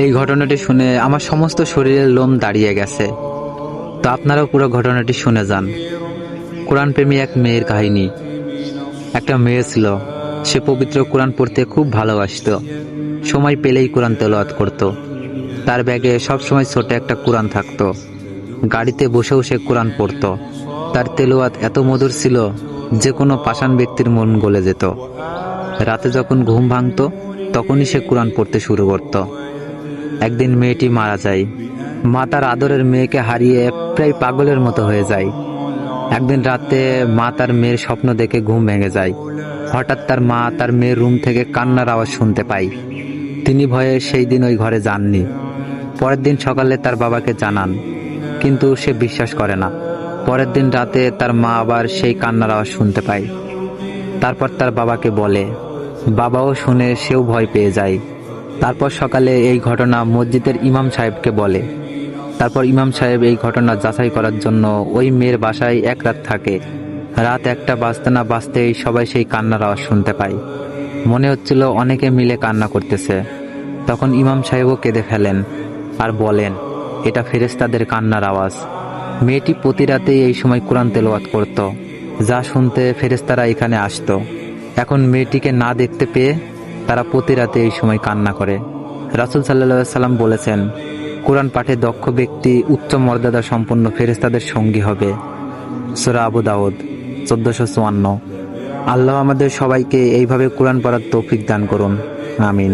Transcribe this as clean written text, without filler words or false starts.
এই ঘটনাটি শুনে আমার সমস্ত শরীরের লোম দাঁড়িয়ে গেছে। তো আপনারাও পুরো ঘটনাটি শুনে যান। কোরআন প্রেমী এক মেয়ের কাহিনী। একটা মেয়ে ছিল, সে পবিত্র কোরআন পড়তে খুব ভালোবাসত। সময় পেলেই কোরআন তেলাওয়াত করত। তার ব্যাগে সবসময় ছোট একটা কোরআন থাকতো। গাড়িতে বসেও সে কোরআন পড়ত। তার তেলাওয়াত এত মধুর ছিল যে কোনো পাষাণ ব্যক্তির মন গলে যেত। রাতে যখন ঘুম ভাঙত তখনই সে কোরআন পড়তে শুরু করত। একদিন মেয়েটি মারা যায়। মা তার আদরের মেয়েকে হারিয়ে প্রায় পাগলের মতো হয়ে যায়। একদিন রাতে মা তার মেয়ের স্বপ্ন দেখে ঘুম ভেঙে যায়। হঠাৎ তার মা তার মেয়ের রুম থেকে কান্নার আওয়াজ শুনতে পায়। তিনি ভয়ে সেই দিন ওই ঘরে যাননি। পরের দিন সকালে তার বাবাকে জানান, কিন্তু সে বিশ্বাস করে না। পরের দিন রাতে তার মা আবার সেই কান্নার আওয়াজ শুনতে পায়। তারপর তার বাবাকে বলে, বাবাও শুনে সেও ভয় পেয়ে যায়। তারপর সকালে এই ঘটনা মসজিদের ইমাম সাহেবকে বলে। তারপর ইমাম সাহেব এই ঘটনা যাচাই করার জন্য ওই মেয়ের বাসায় এক রাত থাকে। রাত 1টা বাজতে না বাজতেই সবাই সেই কান্নার আওয়াজ শুনতে পায়। মনে হচ্ছিল অনেকে মিলে কান্না করতেছে। তখন ইমাম সাহেবও কেঁদে ফেলেন আর বলেন, এটা ফেরেশতাদের কান্নার আওয়াজ। মেয়েটি প্রতি রাতেই এই সময় কোরআন তেলাওয়াত করত, যা শুনতে ফেরেশতারা এখানে আসতো। এখন মেয়েটিকে না দেখতে পেয়ে তারা প্রতি রাতে এই সময় কান্না করে। রাসূল সাল্লাল্লাহু আলাইহি সাল্লাম বলেছেন, কোরআন পাঠে দক্ষ ব্যক্তি উচ্চ মর্যাদা সম্পন্ন ফেরেশতাদের সঙ্গী হবে। সূরা আবু দাউদ 1454। আল্লাহ আমাদের সবাইকে এইভাবে কোরআন পড়ার তৌফিক দান করুন। আমিন।